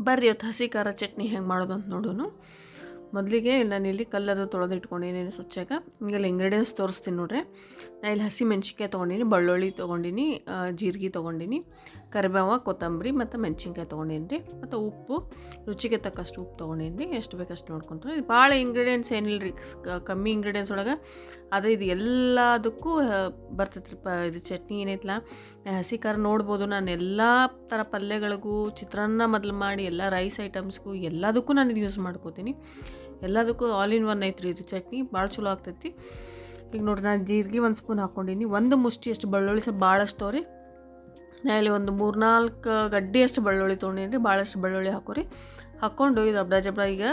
ಬರ್ರಿ ಇವತ್ತು ಹಸಿ ಖಾರ ಚಟ್ನಿ ಹೆಂಗೆ ಮಾಡೋದು ಅಂತ ನೋಡೋಣ. ಮೊದಲಿಗೆ ನಾನಿಲ್ಲಿ ಕಲ್ಲದು ತೊಳೆದು ಇಟ್ಕೊಂಡಿದ್ದೀನಿ ಸ್ವಚ್ಛಾಗ. ಈಗೆಲ್ಲ ಇಂಗ್ರೀಡಿಯೆಂಟ್ಸ್ ತೋರಿಸ್ತೀನಿ ನೋಡ್ರಿ. ನಾನು ಇಲ್ಲಿ ಹಸಿ ಮೆಣ್ಸಿನ್ಕಾಯಿ ತೊಗೊಂಡಿನಿ, ಬೆಳ್ಳುಳ್ಳಿ ತೊಗೊಂಡಿನಿ, ಜೀರಿಗೆ ತೊಗೊಂಡಿನಿ, ಕರಿಬೇವು, ಕೊತ್ತಂಬರಿ ಮತ್ತು ಮೆಣ್ಸಿನ್ಕಾಯಿ ತೊಗೊಂಡಿನಿ ರೀ. ಮತ್ತು ಉಪ್ಪು, ರುಚಿಗೆ ತಕ್ಕಷ್ಟು ಉಪ್ಪು ತೊಗೊಂಡಿನಿ ರೀ. ಎಷ್ಟು ಬೇಕಷ್ಟು ನೋಡ್ಕೊಂಡ್ರೆ. ಇದು ಭಾಳ ಇಂಗ್ರೀಡಿಯೆಂಟ್ಸ್ ಏನಿಲ್ಲ ರೀ, ಕಮ್ಮಿ ಇಂಗ್ರೀಡಿಯೆಂಟ್ಸ್ ಒಳಗೆ ಆದರೆ ಇದು ಎಲ್ಲದಕ್ಕೂ ಬರ್ತೈತೆ ರೀ. ಇದು ಚಟ್ನಿ ಏನೈತಲ್ಲ, ಹಸಿ ಖಾರ ನೋಡ್ಬೋದು. ನಾನು ಎಲ್ಲ ಥರ ಪಲ್ಯಗಳಿಗೂ, ಚಿತ್ರಾನ್ನ ಮೊದಲು ಮಾಡಿ ಎಲ್ಲ ರೈಸ್ ಐಟಮ್ಸ್ಗೂ ಎಲ್ಲದಕ್ಕೂ ನಾನು ಇದು ಯೂಸ್ ಮಾಡ್ಕೋತೀನಿ. ಎಲ್ಲದಕ್ಕೂ ಆಲ್ ಇನ್ ಒನ್ ಐತ್ರಿ ಇದು ಚಟ್ನಿ. ಭಾಳ ಚಲೋ ಆಗ್ತೈತಿ. ಈಗ ನೋಡ್ರಿ, ನಾನು ಜೀರಿಗೆ 1 ಸ್ಪೂನ್ ಹಾಕ್ಕೊಂಡಿನಿ. ಒಂದು ಮುಷ್ಟಿ ಅಷ್ಟು ಬೆಳ್ಳುಳ್ಳಿ, ಸ್ವಲ್ಪ ಭಾಳಷ್ಟು ತೋರಿ. ನಾನು ಇಲ್ಲಿ ಒಂದು 3-4 ಗಡ್ಡೆಯಷ್ಟು ಬೆಳ್ಳುಳ್ಳಿ ತೊಗೊಂಡಿನಿ ರೀ. ಭಾಳಷ್ಟು ಬೆಳ್ಳುಳ್ಳಿ ಹಾಕೋರಿ. ಹಾಕ್ಕೊಂಡು ಇದು ಅಬ್ಡ ಜಬ್ಡ ಈಗ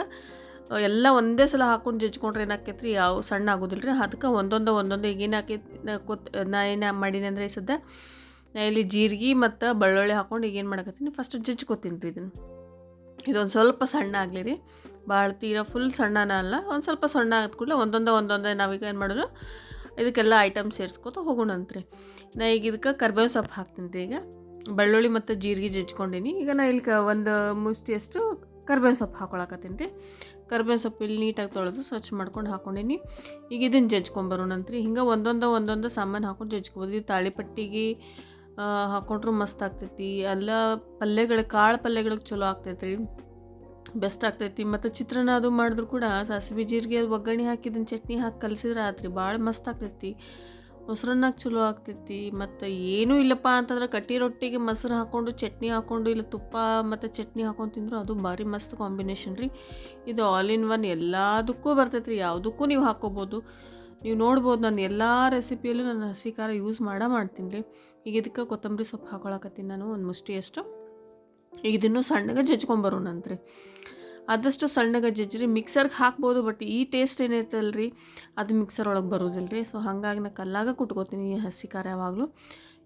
ಎಲ್ಲ ಒಂದೇ ಸಲ ಹಾಕ್ಕೊಂಡು ಜಜ್ಕೊಂಡ್ರೆ ಏನಾಕೈತೆ ರೀ, ಯಾವ ಸಣ್ಣ ಆಗೋದಿಲ್ಲ ರೀ. ಅದಕ್ಕೆ ಒಂದೊಂದು ಈಗ ಏನು ಹಾಕೈತಿ, ನಾ ಏನು ಮಾಡೀನಿ ಅಂದರೆ ಈ ಸದ್ಯ ನಾ ಇಲ್ಲಿ ಜೀರಿಗೆ ಮತ್ತು ಬೆಳ್ಳುಳ್ಳಿ ಹಾಕ್ಕೊಂಡು ಈಗ ಏನು ಮಾಡಕತ್ತೀನಿ, ಫಸ್ಟ್ ಜಜ್ಕೋತೀನಿ ರೀ ಇದನ್ನು. ಇದೊಂದು ಸ್ವಲ್ಪ ಸಣ್ಣ ಆಗಲಿ ರೀ, ಭಾಳ ತೀರಾ ಫುಲ್ ಸಣ್ಣನ ಅಲ್ಲ, ಒಂದು ಸ್ವಲ್ಪ ಸಣ್ಣ ಆದ ಕೂಡಲೇ ಒಂದೊಂದೇ ನಾವೀಗ ಏನು ಮಾಡೋದು, ಇದಕ್ಕೆಲ್ಲ ಐಟಮ್ಸ್ ಸೇರಿಸ್ಕೊತ ಹೋಗೋಣಂತ್ರಿ. ನಾ ಈಗ ಇದಕ್ಕೆ ಕರ್ಬೇವು ಸೊಪ್ಪು ಹಾಕ್ತೀನಿ ರೀ. ಈಗ ಬೆಳ್ಳುಳ್ಳಿ ಮತ್ತು ಜೀರಿಗೆ ಜಜ್ಕೊಂಡೀನಿ. ಈಗ ನಾ ಇಲ್ಲಿ ಒಂದು ಮುಷ್ಟಿಯಷ್ಟು ಕರ್ಬೇವು ಸೊಪ್ಪು ಹಾಕೊಳಕತ್ತೀನಿ ರೀ. ಕರ್ಬೇವು ಸೊಪ್ಪು ಇಲ್ಲಿ ನೀಟಾಗಿ ತೊಳೆದು ಸ್ವಚ್ಛ ಮಾಡ್ಕೊಂಡು ಹಾಕ್ಕೊಂಡೀನಿ. ಈಗ ಇದನ್ನು ಜಜ್ಕೊಂಬರೋಣಂತ್ರಿ. ಹಿಂಗೆ ಒಂದೊಂದು ಸಾಮಾನು ಹಾಕ್ಕೊಂಡು ಜಜ್ಕೋಬೋದು. ಇದು ತಾಳಿಪಟ್ಟಿಗೆ ಹಾಕ್ಕೊಂಡ್ರೂ ಮಸ್ತ್ ಆಗ್ತೈತಿ. ಎಲ್ಲ ಪಲ್ಯಗಳು, ಕಾಳು ಪಲ್ಯಗಳಿಗೆ ಚಲೋ ಆಗ್ತೈತೆ ರೀ, ಬೆಸ್ಟ್ ಆಗ್ತೈತಿ. ಮತ್ತು ಚಿತ್ರಾನ್ನ ಅದು ಮಾಡಿದ್ರು ಕೂಡ ಸಾಸಿವೆ ಜೀರಿಗೆ ಅದು ಒಗ್ಗರಣೆ ಹಾಕಿದ್ದನ್ನು ಚಟ್ನಿ ಹಾಕಿ ಕಲಸಿದ್ರೆ ಆತ್ರಿ, ಭಾಳ ಮಸ್ತ್ ಆಗ್ತೈತಿ. ಮೊಸರನ್ನಾಗ ಚಲೋ ಆಗ್ತೈತಿ. ಮತ್ತು ಏನೂ ಇಲ್ಲಪ್ಪ ಅಂತಂದ್ರೆ ಕಟ್ಟಿ ರೊಟ್ಟಿಗೆ ಮೊಸರು ಹಾಕ್ಕೊಂಡು ಚಟ್ನಿ ಹಾಕ್ಕೊಂಡು, ಇಲ್ಲ ತುಪ್ಪ ಮತ್ತು ಚಟ್ನಿ ಹಾಕ್ಕೊಂಡು ತಿಂದ್ರು ಅದು ಭಾರಿ ಮಸ್ತ್ ಕಾಂಬಿನೇಷನ್ ರೀ. ಇದು ಆಲ್ ಇನ್ ಒನ್, ಎಲ್ಲದಕ್ಕೂ ಬರ್ತೈತೆ ರೀ, ಯಾವುದಕ್ಕೂ ನೀವು ಹಾಕ್ಕೋಬೋದು. ನೀವು ನೋಡ್ಬೋದು, ನಾನು ಎಲ್ಲ ರೆಸಿಪಿಯಲ್ಲೂ ನಾನು ಹಸಿ ಖಾರ ಯೂಸ್ ಮಾಡ್ತೀನಿ ರೀ. ಈಗ ಇದಕ್ಕೆ ಕೊತ್ತಂಬರಿ ಸೊಪ್ಪು ಹಾಕೊಳಕತ್ತೀನಿ ನಾನು, ಒಂದು ಮುಷ್ಟಿಯಷ್ಟು. ಈಗ ಇದನ್ನು ಸಣ್ಣಗೆ ಜಜ್ಕೊಂಬರೋಣಂತ್ರಿ. ಆದಷ್ಟು ಸಣ್ಣಗೆ ಜಜ್ರಿ. ಮಿಕ್ಸರ್ಗೆ ಹಾಕ್ಬೋದು, ಬಟ್ ಈ ಟೇಸ್ಟ್ ಏನೈತಲ್ಲ ರೀ, ಅದು ಮಿಕ್ಸರ್ ಒಳಗೆ ಬರೋದಿಲ್ಲ ರೀ. ಸೊ ಹಾಗಾಗಿ ನಾನು ಕಲ್ಲಾಗ ಕುಟ್ಕೋತೀನಿ ಈ ಹಸಿ ಖಾರ ಯಾವಾಗಲೂ.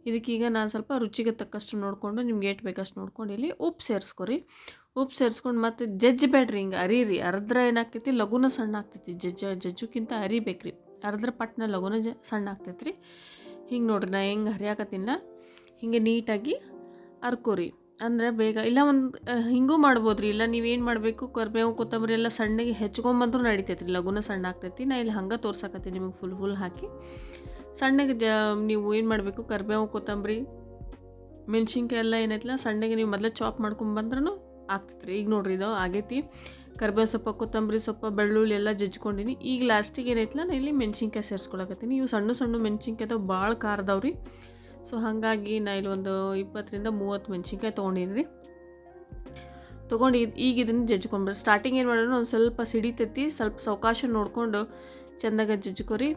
ಇದಕ್ಕೀಗ ನಾನು ಸ್ವಲ್ಪ ರುಚಿಗೆ ತಕ್ಕಷ್ಟು ನೋಡಿಕೊಂಡು, ನಿಮ್ಗೆ ಏಟು ಬೇಕಷ್ಟು ನೋಡ್ಕೊಂಡು ಇಲ್ಲಿ ಉಪ್ಪು ಸೇರಿಸ್ಕೊರಿ. ಉಪ್ಪು ಸೇರಿಸ್ಕೊಂಡು ಮತ್ತು ಜಜ್ಬೇಡ್ರಿ, ಹಿಂಗೆ ಅರೀರಿ. ಅರ್ದ್ರೆ ಏನಾಗ್ತೈತಿ, ಲಘುನ ಸಣ್ಣ ಆಗ್ತೈತಿ. ಜಜ್ಜಕ್ಕಿಂತ ಅರಿಬೇಕ್ರಿ. ಅರ್ದ್ರೆ ಪಟ್ನ ಲಘುನ ಸಣ್ಣ ಆಗ್ತೈತಿ ರೀ. ಹಿಂಗೆ ನೋಡ್ರಿ, ನಾ ಹೆಂಗೆ ಹರಿಯಾಕತ್ತೀನ ಹಿಂಗೆ ನೀಟಾಗಿ ಅರ್ಕೋರಿ. ಅಂದರೆ ಬೇಗ, ಇಲ್ಲ ಒಂದು ಹಿಂಗೂ ಮಾಡ್ಬೋದು ರೀ. ಇಲ್ಲ ನೀವೇನು ಮಾಡಬೇಕು, ಕರಿಬೇವು ಕೊತ್ತಂಬರಿ ಎಲ್ಲ ಸಣ್ಣಗೆ ಹೆಚ್ಕೊಂಬಂದ್ರೂ ನಡಿತೈತಿ ರೀ, ಲಘುನ ಸಣ್ಣ ಆಗ್ತೈತಿ. ನಾ ಇಲ್ಲಿ ಹಂಗೆ ತೋರ್ಸಕತ್ತೀನಿ ನಿಮಗೆ ಫುಲ್ ಹಾಕಿ. ಸಣ್ಣಗೆ ನೀವು ಏನು ಮಾಡಬೇಕು, ಕರಿಬೇವು ಕೊತ್ತಂಬರಿ ಮೆಣ್ಸಿನ್ಕಾಯಿ ಎಲ್ಲ ಏನೈತಿಲ್ಲ ಸಣ್ಣಗೆ ನೀವು ಮೊದಲೇ ಚಾಪ್ ಮಾಡ್ಕೊಂಬಂದ್ರೂ ಆಗ್ತೈತಿ ರೀ. ಈಗ ನೋಡ್ರಿ, ಇದು ಆಗೈತಿ. ಕರಿಬೇವು ಸೊಪ್ಪು, ಕೊತ್ತಂಬರಿ ಸೊಪ್ಪು, ಬೆಳ್ಳುಳ್ಳಿ ಎಲ್ಲ ಜಜ್ಕೊಂಡಿನಿ. ಈಗ ಲಾಸ್ಟಿಗೆ ಏನೈತಿಲ್ಲ, ನಾನು ಇಲ್ಲಿ ಮೆಣ್ಸಿನ್ಕಾಯಿ ಸೇರಿಸ್ಕೊಳಕತ್ತೀನಿ. ಇವು ಸಣ್ಣ ಮೆಣ್ಸಿನ್ಕಾಯ್ದು ಭಾಳ ಖಾರದವ್ರಿ. ಸೊ ಹಾಗಾಗಿ ನಾ ಇಲ್ಲಿ ಒಂದು 20-30 ಮೆಣ್ಸಿನ್ಕಾಯಿ ತೊಗೊಂಡಿನಿ ರೀ. ತೊಗೊಂಡು ಈಗ ಇದನ್ನು ಜಜ್ಕೊಂಡ್ಬಿಡ್ರಿ. ಸ್ಟಾರ್ಟಿಂಗ್ ಏನು ಮಾಡೋಣ, ಒಂದು ಸ್ವಲ್ಪ ಸಿಡಿತೈತಿ, ಸ್ವಲ್ಪ ಸಾವಕಾಶ ನೋಡಿಕೊಂಡು ಚೆಂದಾಗಿ ಜಜ್ಕೊರಿ.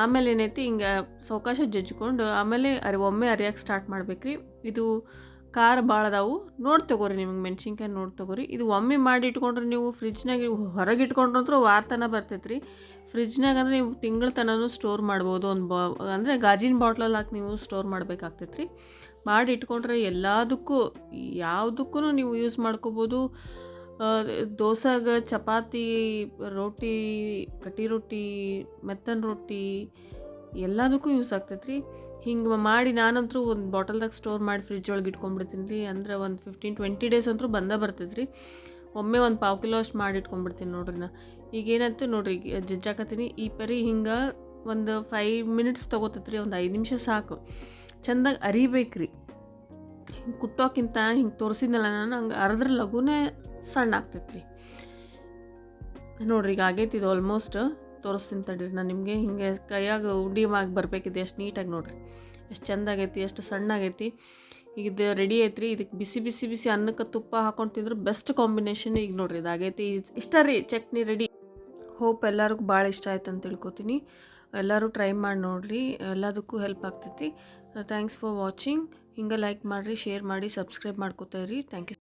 ಆಮೇಲೆ ಏನೈತಿ, ಹಿಂಗೆ ಸಾವಕಾಶ ಜಜ್ಕೊಂಡು ಆಮೇಲೆ ಒಮ್ಮೆ ಅರಿಯೋಕೆ ಸ್ಟಾರ್ಟ್ ಮಾಡ್ಬೇಕ್ರಿ. ಇದು ಖಾರ ಭಾಳ ಅದಾವು, ನೋಡಿ ತೊಗೋರಿ. ನಿಮಗೆ ಮೆಣ್ಸಿನ್ಕಾಯಿ ನೋಡಿ ತೊಗೋರಿ. ಇದು ಒಮ್ಮೆ ಮಾಡಿ ಇಟ್ಕೊಂಡ್ರೆ ನೀವು ಫ್ರಿಜ್ನಾಗ ಹೊರಗೆ ಇಟ್ಕೊಂಡ್ರಂತೂ ವಾರ ತನಕ ಬರ್ತೈತೆ ರೀ. ಫ್ರಿಜ್ನಾಗ ಅಂದರೆ ನೀವು ತಿಂಗಳ ತನಕ ಸ್ಟೋರ್ ಮಾಡ್ಬೋದು. ಅಂದರೆ ಗಾಜಿನ ಬಾಟ್ಲಲ್ಲಿ ಹಾಕಿ ನೀವು ಸ್ಟೋರ್ ಮಾಡಬೇಕಾಗ್ತೈತೆ ರೀ. ಮಾಡಿ ಇಟ್ಕೊಂಡ್ರೆ ಎಲ್ಲದಕ್ಕೂ ಯಾವುದಕ್ಕೂ ನೀವು ಯೂಸ್ ಮಾಡ್ಕೋಬೋದು. ದೋಸೆಗೆ, ಚಪಾತಿ, ರೋಟಿ, ಕಟ್ಟಿ ರೊಟ್ಟಿ, ಮೆತ್ತನ ರೊಟ್ಟಿ ಎಲ್ಲದಕ್ಕೂ ಯೂಸ್ ಆಗ್ತೈತೆ ರೀ. ಹಿಂಗೆ ಮಾಡಿ ನಾನಂತರೂ ಒಂದು ಬಾಟಲ್ದಾಗ ಸ್ಟೋರ್ ಮಾಡಿ ಫ್ರಿಜ್ ಒಳಗೆ ಇಟ್ಕೊಂಡ್ಬಿಡ್ತೀನಿ ರೀ. ಅಂದರೆ ಒಂದು 15-20 ಡೇಸ್ ಅಂತೂ ಬರ್ತೈತೆ ರೀ. ಒಮ್ಮೆ ಒಂದು 1/4 ಕಿಲೋ ಅಷ್ಟು ಮಾಡಿ ಇಟ್ಕೊಂಡ್ಬಿಡ್ತೀನಿ ನೋಡ್ರಿ. ನಾ ಈಗೇನಂತೂ ನೋಡ್ರಿ, ಜಜ್ಜಾಕತ್ತೀನಿ. ಈ ಪರಿ ಹಿಂಗೆ ಒಂದು 5 ಮಿನಿಟ್ಸ್ ತೊಗೋತೈತೆ ರೀ, ಒಂದು 5 ನಿಮಿಷ ಸಾಕು. ಚೆಂದಾಗಿ ಅರಿಬೇಕ್ರಿ. ಹಿಂಗೆ ಕುಟ್ಟೋಕ್ಕಿಂತ ಹಿಂಗೆ ತೋರಿಸಿದ್ನಲ್ಲ ನಾನು, ಹಂಗೆ ಅರ್ದ್ರ ಲಘುನೇ ಸಣ್ಣ ಆಗ್ತೈತೆ ರೀ. ನೋಡ್ರಿ, ಈಗ ಆಗೈತಿ ಇದು ಆಲ್ಮೋಸ್ಟ್. ತೋರಿಸ್ತೀನಿ ತಡೀರಿ ನಾನು ನಿಮಗೆ. ಹಿಂಗೆ ಕೈಯಾಗ ಉಂಡಿ ಮಾಡಿ ಬರಬೇಕಿದೆ, ಎಷ್ಟು ನೀಟಾಗಿ ನೋಡ್ರಿ, ಎಷ್ಟು ಚೆಂದಾಗೈತಿ, ಎಷ್ಟು ಸಣ್ಣ ಆಗೈತಿ. ಈಗ ಇದು ರೆಡಿ ಐತ್ರಿ. ಇದಕ್ಕೆ ಬಿಸಿ ಅನ್ನಕ್ಕೆ ತುಪ್ಪ ಹಾಕೊಂಡು ತಿಂದ್ರೆ ಬೆಸ್ಟ್ ಕಾಂಬಿನೇಷನ್. ಈಗ ನೋಡ್ರಿ, ಇದಾಗೈತಿ. ಇಷ್ಟ ರೀ ಚಟ್ನಿ ರೆಡಿ. ಹೋಪ್ ಎಲ್ಲರಿಗೂ ಭಾಳ ಇಷ್ಟ ಆಯ್ತು ಅಂತ ತಿಳ್ಕೊತೀನಿ. ಎಲ್ಲರೂ ಟ್ರೈ ಮಾಡಿ ನೋಡಿರಿ, ಎಲ್ಲದಕ್ಕೂ ಹೆಲ್ಪ್ ಆಗ್ತೈತಿ. Thanks for watching. ಹಿಂಗೆ ಲೈಕ್ ಮಾಡಿರಿ, ಶೇರ್ ಮಾಡಿ, ಸಬ್ಸ್ಕ್ರೈಬ್ ಮಾಡ್ಕೋತಾ ಇರಿ. Thank you.